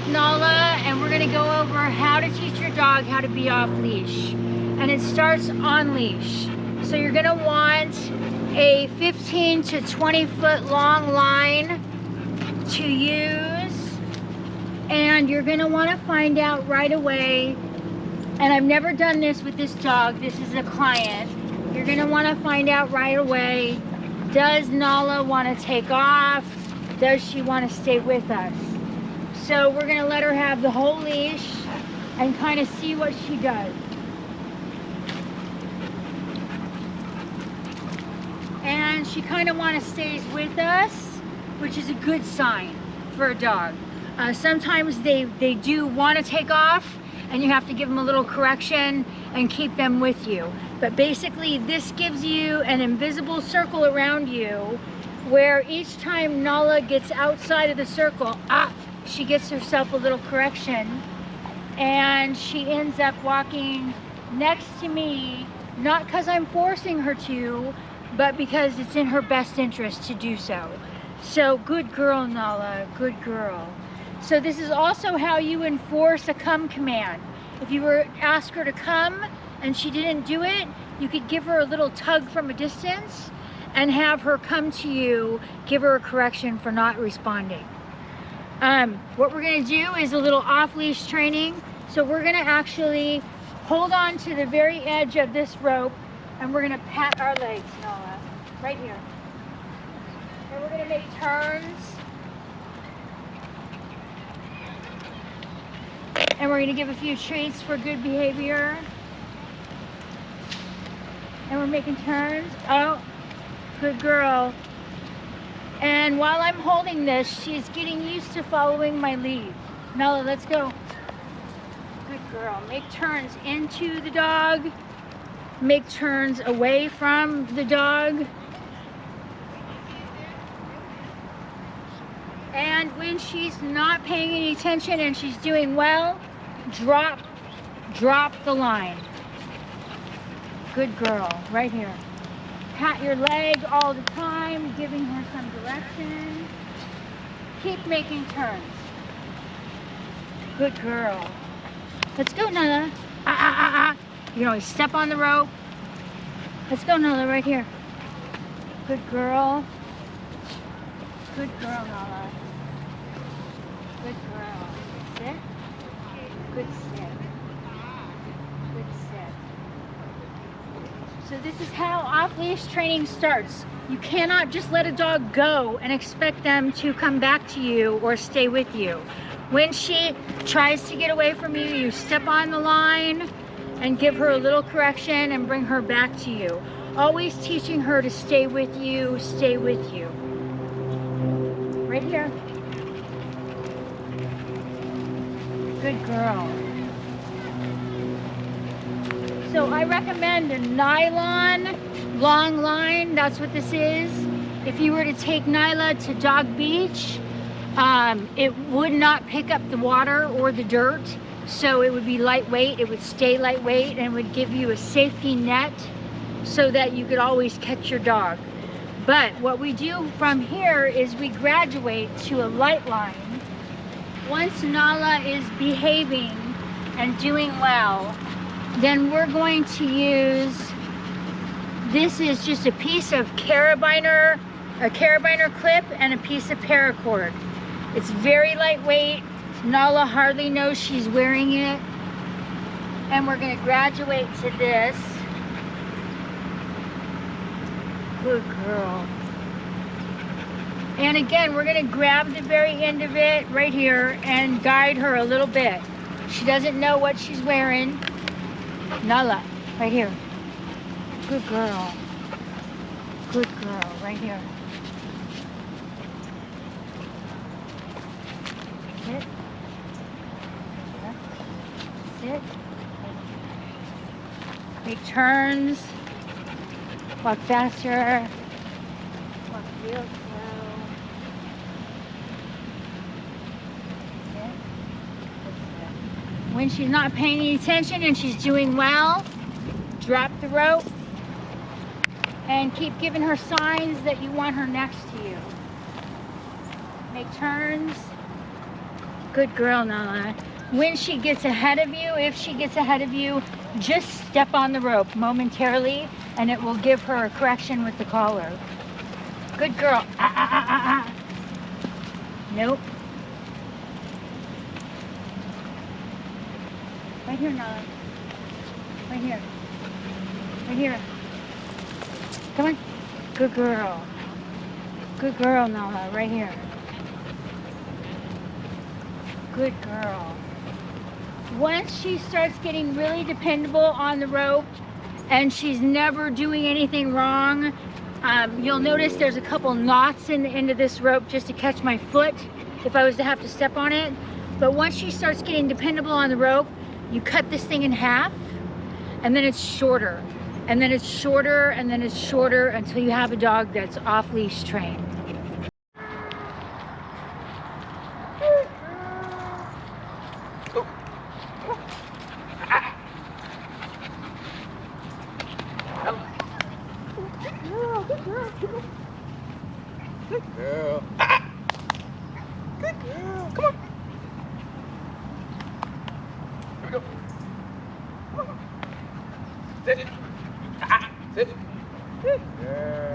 with Nala, and we're going to go over how to teach your dog how to be off leash. And it starts on leash. So you're going to want a 15 to 20 foot long line to use, and you're going to want to find out right away, and I've never done this with this dog, this is a client, you're going to want to find out right away, does Nala want to take off? Does she want to stay with us? So we're going to let her have the whole leash and kind of see what she does. And she kind of want to stay with us, which is a good sign for a dog. Sometimes they do want to take off, and you have to give them a little correction and keep them with you. But basically this gives you an invisible circle around you, where each time Nala gets outside of the circle, she gets herself a little correction, and she ends up walking next to me, not because I'm forcing her to, but because it's in her best interest to do so. So good girl, Nala, good girl. So this is also how you enforce a come command. If you were to ask her to come and she didn't do it, you could give her a little tug from a distance and have her come to you, give her a correction for not responding. What we're gonna do is a little off-leash training. So we're gonna actually hold on to the very edge of this rope, and we're gonna pat our legs, Nala, right here. And we're gonna make turns. And we're gonna give a few treats for good behavior. And we're making turns. Oh, good girl. And while I'm holding this, she's getting used to following my lead. Nala, let's go. Good girl. Make turns into the dog. Make turns away from the dog. And when she's not paying any attention and she's doing well, drop the line. Good girl, right here. Pat your leg all the time, giving her some direction. Keep making turns. Good girl. Let's go, Nala. You can always step on the rope. Let's go, Nala, right here. Good girl. Good girl, Nala. Good girl. Sit. Good sit. Good sit. So this is how off-leash training starts. You cannot just let a dog go and expect them to come back to you or stay with you. When she tries to get away from you, you step on the line and give her a little correction and bring her back to you. Always teaching her to stay with you, stay with you. Right here. Good girl. So I recommend a nylon long line. That's what this is. If you were to take Nyla to Dog Beach, it would not pick up the water or the dirt. So it would be lightweight, it would stay lightweight, and would give you a safety net so that you could always catch your dog. But what we do from here is we graduate to a light line. Once Nala is behaving and doing well, then we're going to use, this is just a piece of carabiner, a carabiner clip, and a piece of paracord. It's very lightweight. Nala hardly knows she's wearing it. And we're going to graduate to this. Good girl. And again, we're going to grab the very end of it right here and guide her a little bit. She doesn't know what she's wearing. Nala, right here. Good girl. Good girl, right here. Sit. Sit. Make turns. Walk faster. Walk real slow. Sit. When she's not paying any attention and she's doing well, drop the rope and keep giving her signs that you want her next to you. Make turns. Good girl, Nala. When she gets ahead of you, if she gets ahead of you, just step on the rope momentarily and it will give her a correction with the collar. Good girl. Nope. Right here, Nala. Right here. Right here. Come on. Good girl. Good girl, Nala. Right here. Good girl. Once she starts getting really dependable on the rope and she's never doing anything wrong, you'll notice there's a couple knots in the end of this rope just to catch my foot if I was to have to step on it. But once she starts getting dependable on the rope, you cut this thing in half and then it's shorter. And then it's shorter and then it's shorter until you have a dog that's off-leash trained. Good girl. Good girl. Come on. Here we go. Come on. Sit. Sit. Good girl.